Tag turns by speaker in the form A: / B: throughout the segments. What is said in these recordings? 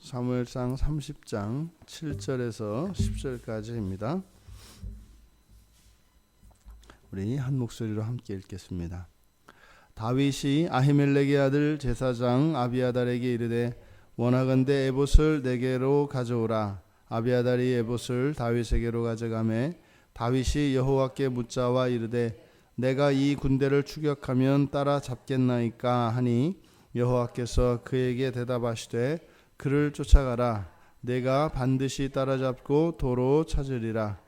A: 사무엘상 30장 7절에서 10절까지입니다. 우리 한 목소리로 함께 읽겠습니다. 다윗이 아히멜렉의 아들 제사장 아비아달에게 이르되 원하건대 에봇을 내게로 가져오라. 아비아달이 에봇을 다윗에게로 가져가매 다윗이 여호와께 묻자와 이르되 내가 이 군대를 추격하면 따라잡겠나이까 하니 여호와께서 그에게 대답하시되 그를 쫓아가라. 내가 반드시 따라잡고 도로 찾으리라.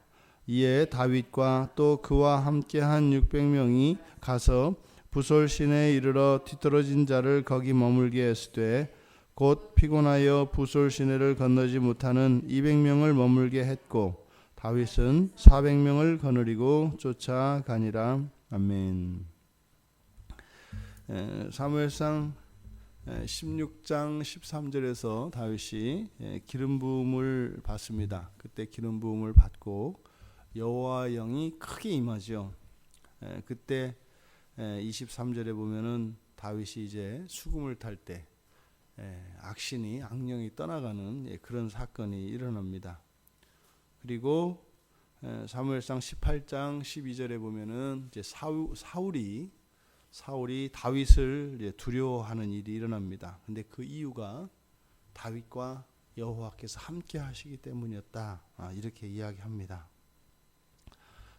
A: 이에 다윗과 또 그와 함께한 600명이 가서 부솔 시내에 이르러 뒤떨어진 자를 거기 머물게 했으되 곧 피곤하여 부솔 시내를 건너지 못하는 200명을 머물게 했고 다윗은 400명을 거느리고 쫓아가니라. 아멘. 사무엘상 16장 13절에서 다윗이 기름 부음을 받습니다. 그때 기름 부음을 받고 여호와의 영이 크게 임하죠. 그때 23절에 보면은 다윗이 이제 수금을 탈 때 악령이 떠나가는 그런 사건이 일어납니다. 그리고 사무엘상 18장 12절에 보면은 이제 사울이 다윗을 두려워하는 일이 일어납니다. 근데 그 이유가 다윗과 여호와께서 함께 하시기 때문이었다. 이렇게 이야기합니다.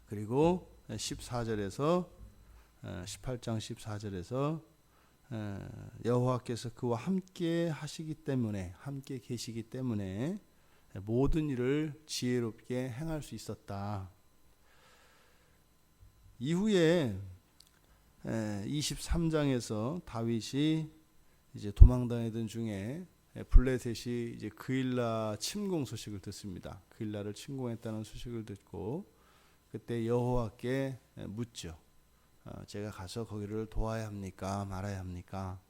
A: 그리고 18장 14절에서 여호와께서 그와 함께 하시기 때문에 함께 계시기 때문에 모든 일을 지혜롭게 행할 수 있었다. 이후에 23장에서 다윗이 이제 도망다니던 중에 블레셋이 이제 그일라 침공 소식을 듣습니다. 그일라를 침공했다는 소식을 듣고 그때 여호와께 묻죠. 제가 가서 거기를 도와야 합니까? 말아야 합니까?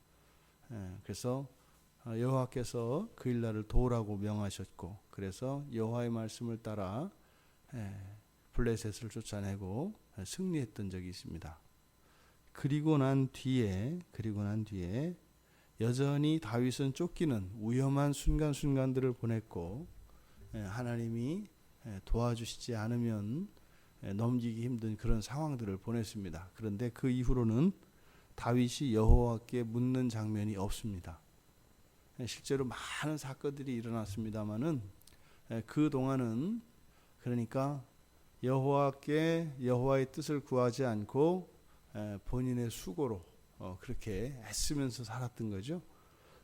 A: 그래서 여호와께서 그일라를 도우라고 명하셨고 그래서 여호와의 말씀을 따라 블레셋을 쫓아내고 승리했던 적이 있습니다. 그리고 난 뒤에 여전히 다윗은 쫓기는 위험한 순간순간들을 보냈고 하나님이 도와주시지 않으면 넘기기 힘든 그런 상황들을 보냈습니다. 그런데 그 이후로는 다윗이 여호와께 묻는 장면이 없습니다. 실제로 많은 사건들이 일어났습니다마는 그 동안은 그러니까 여호와의 뜻을 구하지 않고 본인의 수고로 그렇게 애쓰면서 살았던 거죠.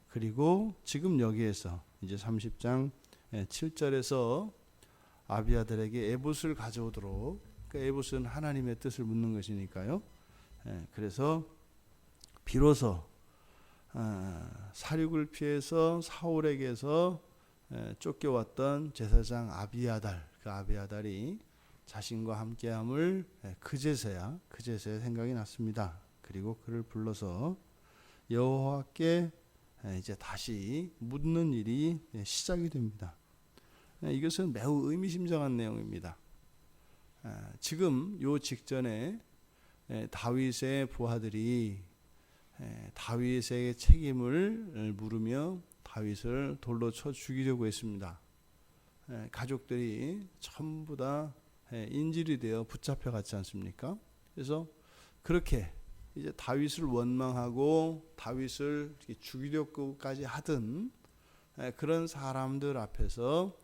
A: 그리고 지금 여기에서 이제 30장 7절에서 아비아달에게 에봇을 가져오도록, 그러니까 에봇은 하나님의 뜻을 묻는 것이니까요. 그래서 비로소 사륙을 피해서 사울에게서 쫓겨왔던 제사장 아비아달, 그 아비아달이 자신과 함께함을 그제서야 생각이 났습니다. 그리고 그를 불러서 여호와께 이제 다시 묻는 일이 시작이 됩니다. 이것은 매우 의미심장한 내용입니다. 지금 요 직전에 다윗의 부하들이 다윗의 책임을 물으며 다윗을 돌로 쳐 죽이려고 했습니다. 가족들이 전부 다 인질이 되어 붙잡혀 갔지 않습니까? 그래서 그렇게 이제 다윗을 원망하고 다윗을 죽이려고까지 하던 그런 사람들 앞에서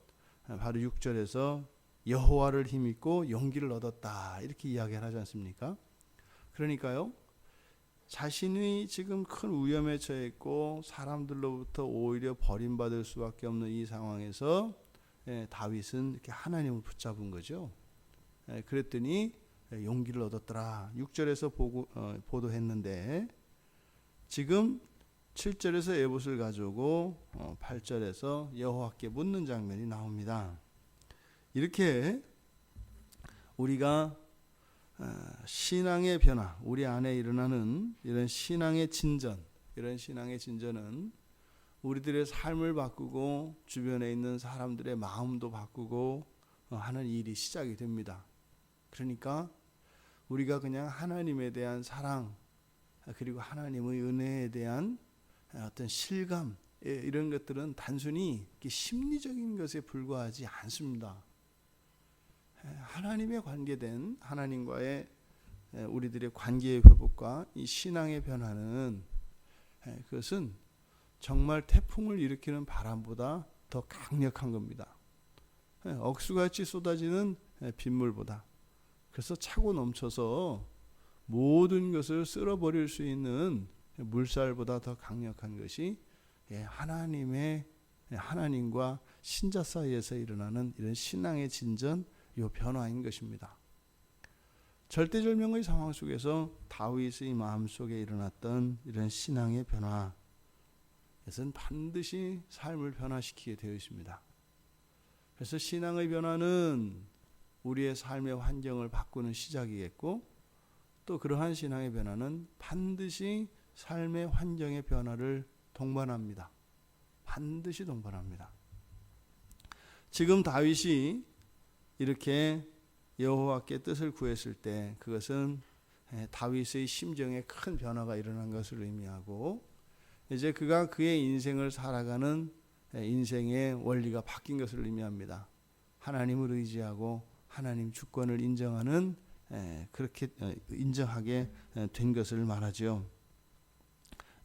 A: 바로 6절에서 여호와를 힘입고 용기를 얻었다 이렇게 이야기를 하지 않습니까? 그러니까요, 자신이 지금 큰 위험에 처해 있고 사람들로부터 오히려 버림받을 수밖에 없는 이 상황에서 다윗은 이렇게 하나님을 붙잡은 거죠. 그랬더니 용기를 얻었더라 6절에서 보도했는데 지금 7절에서 에봇을 가져오고 8절에서 여호와께 묻는 장면이 나옵니다. 이렇게 우리가 신앙의 변화, 우리 안에 일어나는 이런 신앙의 진전은 우리들의 삶을 바꾸고 주변에 있는 사람들의 마음도 바꾸고 하는 일이 시작이 됩니다. 그러니까 우리가 그냥 하나님에 대한 사랑 그리고 하나님의 은혜에 대한 어떤 실감 이런 것들은 단순히 심리적인 것에 불과하지 않습니다. 하나님에 관계된 하나님과의 우리들의 관계의 회복과 이 신앙의 변화는 그것은 정말 태풍을 일으키는 바람보다 더 강력한 겁니다. 억수같이 쏟아지는 빗물보다. 그래서 차고 넘쳐서 모든 것을 쓸어버릴 수 있는 물살보다 더 강력한 것이 하나님과 신자 사이에서 일어나는 이런 신앙의 진전, 이 변화인 것입니다. 절대절명의 상황 속에서 다윗의 마음속에 일어났던 이런 신앙의 변화, 이것은 반드시 삶을 변화시키게 되어 있습니다. 그래서 신앙의 변화는 우리의 삶의 환경을 바꾸는 시작이겠고, 또 그러한 신앙의 변화는 반드시 삶의 환경의 변화를 동반합니다. 반드시 동반합니다. 지금 다윗이 이렇게 여호와께 뜻을 구했을 때 그것은 다윗의 심정에 큰 변화가 일어난 것을 의미하고, 이제 그가 그의 인생을 살아가는 인생의 원리가 바뀐 것을 의미합니다. 하나님을 의지하고 하나님 주권을 인정하는, 그렇게 인정하게 된 것을 말하죠.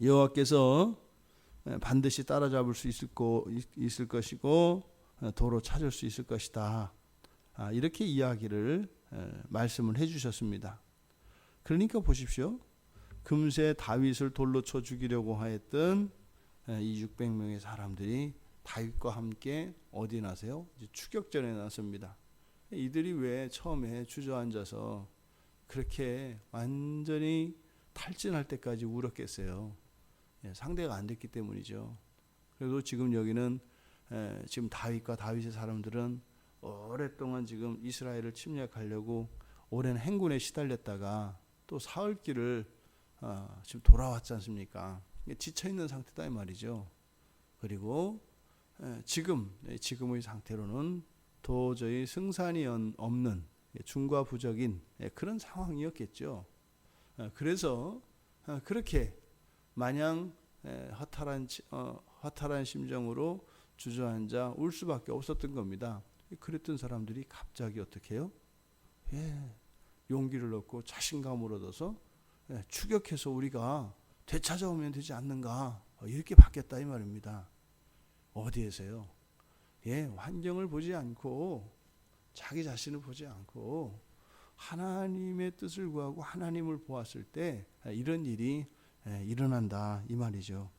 A: 여호와께서 반드시 따라잡을 수 있을 것이고 도로 찾을 수 있을 것이다. 이렇게 이야기를 말씀을 해주셨습니다. 그러니까 보십시오. 금세 다윗을 돌로 쳐 죽이려고 하였던 이 600명의 사람들이 다윗과 함께 어디 나세요? 이제 추격전에 나섭니다. 이들이 왜 처음에 주저앉아서 그렇게 완전히 탈진할 때까지 울었겠어요? 상대가 안 됐기 때문이죠. 그래도 지금 여기는 지금 다윗과 다윗의 사람들은 오랫동안 지금 이스라엘을 침략하려고 오랜 행군에 시달렸다가 또 사흘길을 지금 돌아왔지 않습니까? 지쳐있는 상태다 이 말이죠. 그리고 지금의 상태로는 도저히 승산이 없는 중과부적인 그런 상황이었겠죠. 그래서 그렇게 마냥 허탈한 심정으로 주저앉아 울 수밖에 없었던 겁니다. 그랬던 사람들이 갑자기 어떻게 해요? 용기를 얻고 자신감을 얻어서 추격해서 우리가 되찾아오면 되지 않는가, 이렇게 바뀌었다 이 말입니다. 어디에서요? 환경을 보지 않고 자기 자신을 보지 않고 하나님의 뜻을 구하고 하나님을 보았을 때 이런 일이 일어난다 이 말이죠.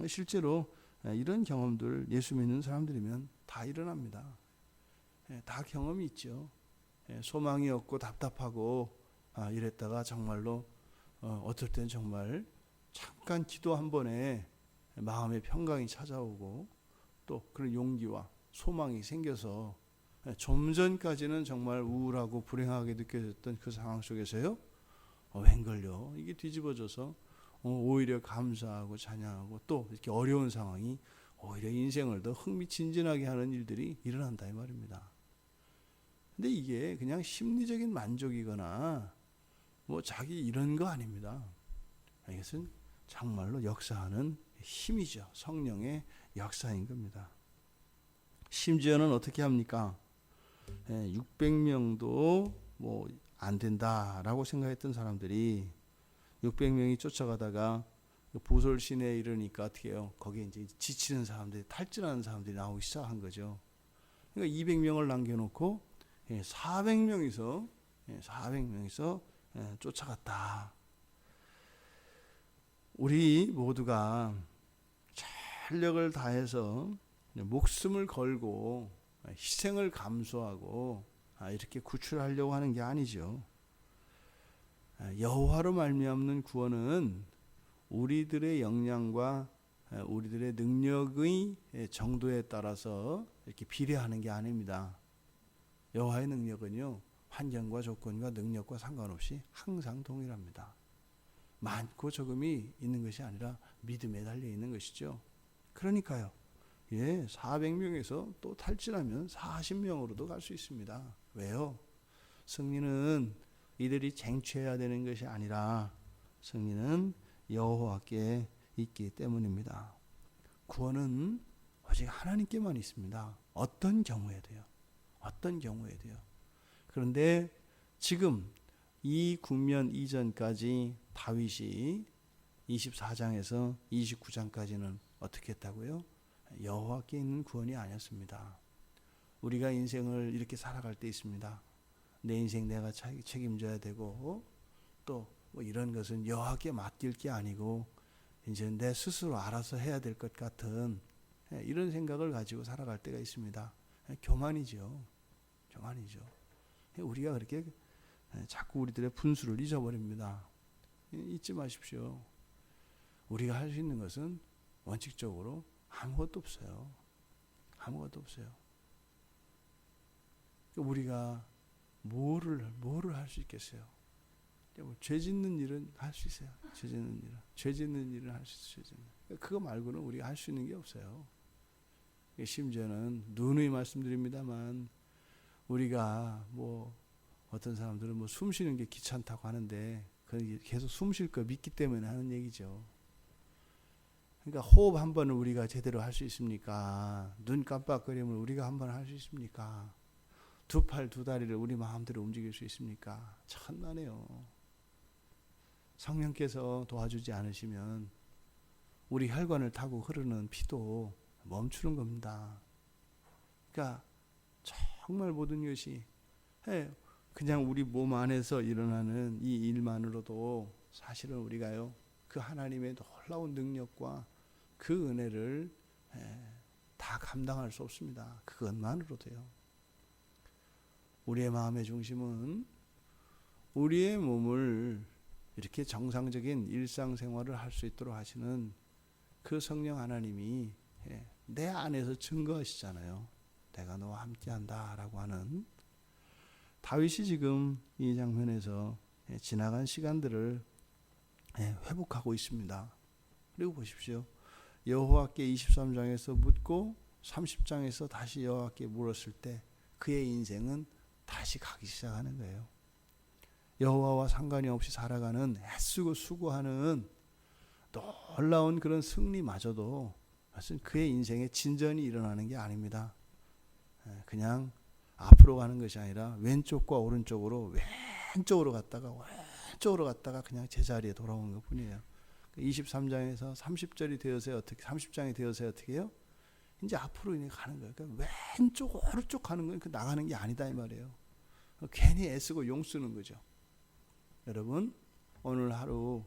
A: 실제로 이런 경험들 예수 믿는 사람들이면 다 일어납니다. 다 경험이 있죠. 소망이 없고 답답하고 이랬다가 정말로 어떨 땐 정말 잠깐 기도 한 번에 마음의 평강이 찾아오고 또 그런 용기와 소망이 생겨서 좀 전까지는 정말 우울하고 불행하게 느껴졌던 그 상황 속에서요, 웬걸요, 이게 뒤집어져서 오히려 감사하고 찬양하고 또 이렇게 어려운 상황이 오히려 인생을 더 흥미진진하게 하는 일들이 일어난다 이 말입니다. 근데 이게 그냥 심리적인 만족이거나 뭐 자기 이런 거 아닙니다. 이것은 정말로 역사하는 힘이죠. 성령의 역사인 겁니다. 심지어는 어떻게 합니까? 600명도 뭐 안 된다라고 생각했던 사람들이 600명이 쫓아가다가 보솔 시내에 이르니까 어떻게 해요? 거기에 이제 지치는 사람들이, 탈진하는 사람들이 나오기 시작한 거죠. 그러니까 200명을 남겨놓고 400명이서 쫓아갔다. 우리 모두가 전력을 다해서 목숨을 걸고 희생을 감수하고 이렇게 구출하려고 하는 게 아니죠. 여호와로 말미암는 구원은 우리들의 역량과 우리들의 능력의 정도에 따라서 이렇게 비례하는 게 아닙니다. 여호와의 능력은요, 환경과 조건과 능력과 상관없이 항상 동일합니다. 많고 적음이 있는 것이 아니라 믿음에 달려 있는 것이죠. 그러니까요, 400명에서 또 탈진하면 40명으로도 갈 수 있습니다. 왜요? 승리는 이들이 쟁취해야 되는 것이 아니라 승리는 여호와께 있기 때문입니다. 구원은 오직 하나님께만 있습니다. 어떤 경우에도요. 그런데 지금 이 국면 이전까지 다윗이 24장에서 29장까지는 어떻게 했다고요? 여호와께 있는 구원이 아니었습니다. 우리가 인생을 이렇게 살아갈 때 있습니다. 내 인생 내가 책임져야 되고 또 뭐 이런 것은 여호와께 맡길 게 아니고 이제 내 스스로 알아서 해야 될 것 같은 이런 생각을 가지고 살아갈 때가 있습니다. 교만이죠. 우리가 그렇게 자꾸 우리들의 분수를 잊어버립니다. 잊지 마십시오. 우리가 할 수 있는 것은 원칙적으로 아무것도 없어요. 우리가 뭐를 할 수 있겠어요? 죄 짓는 일은 할 수 있어요. 죄 짓는 일은 할 수 있어요. 그거 말고는 우리가 할 수 있는 게 없어요. 심지어는 누누이 말씀드립니다만 우리가 뭐 어떤 사람들은 뭐 숨 쉬는 게 귀찮다고 하는데 그건 계속 숨 쉴 거 믿기 때문에 하는 얘기죠. 그러니까 호흡 한 번을 우리가 제대로 할 수 있습니까? 눈 깜빡거리면 우리가 한 번 할 수 있습니까? 두 팔 두 다리를 우리 마음대로 움직일 수 있습니까? 천만에요. 성령께서 도와주지 않으시면 우리 혈관을 타고 흐르는 피도 멈추는 겁니다. 그러니까 정말 모든 것이 그냥 우리 몸 안에서 일어나는 이 일만으로도 사실은 우리가요 그 하나님의 놀라운 능력과 그 은혜를 다 감당할 수 없습니다. 그것만으로도요. 우리의 마음의 중심은 우리의 몸을 이렇게 정상적인 일상생활을 할 수 있도록 하시는 그 성령 하나님이 내 안에서 증거하시잖아요. 내가 너와 함께한다 라고 하는 다윗이 지금 이 장면에서 지나간 시간들을 회복하고 있습니다. 그리고 보십시오. 여호와께 23장에서 묻고 30장에서 다시 여호와께 물었을 때 그의 인생은 다시 가기 시작하는 거예요. 여호와와 상관이 없이 살아가는 애쓰고 수고하는 놀라운 그런 승리마저도 사실 그의 인생에 진전이 일어나는 게 아닙니다. 그냥 앞으로 가는 것이 아니라 왼쪽과 오른쪽으로 왼쪽으로 갔다가 그냥 제자리에 돌아오는 것 뿐이에요. 23장에서 30절이 되어서 어떻게 30장이 되어서 어떻게 해요? 이제 앞으로 가는 거예요. 그러니까 왼쪽 오른쪽 가는 건 나가는 게 아니다 이 말이에요. 괜히 애쓰고 용 쓰는 거죠. 여러분 오늘 하루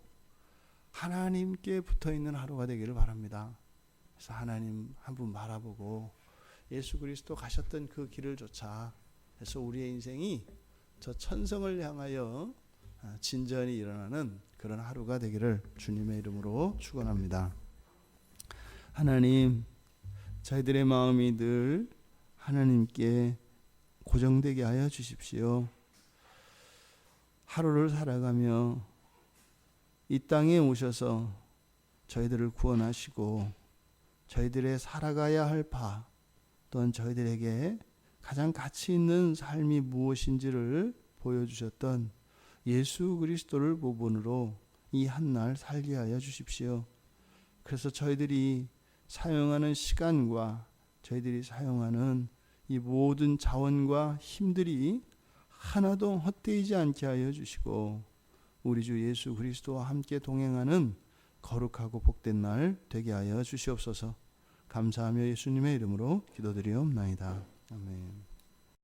A: 하나님께 붙어있는 하루가 되기를 바랍니다. 그래서 하나님 한 분 바라보고 예수 그리스도 가셨던 그 길을 쫓아 그래서 우리의 인생이 저 천성을 향하여 진전이 일어나는 그런 하루가 되기를 주님의 이름으로 축원합니다. 하나님 저희들의 마음이 늘 하나님께 고정되게 하여 주십시오. 하루를 살아가며 이 땅에 오셔서 저희들을 구원하시고 저희들의 살아가야 할 바 또한 저희들에게 가장 가치 있는 삶이 무엇인지를 보여주셨던 예수 그리스도를 모본으로 이 한날 살게 하여 주십시오. 그래서 저희들이 사용하는 시간과 저희들이 사용하는 이 모든 자원과 힘들이 하나도 헛되이지 않게 하여 주시고 우리 주 예수 그리스도와 함께 동행하는 거룩하고 복된 날 되게 하여 주시옵소서. 감사하며 예수님의 이름으로 기도드리옵나이다. 아멘.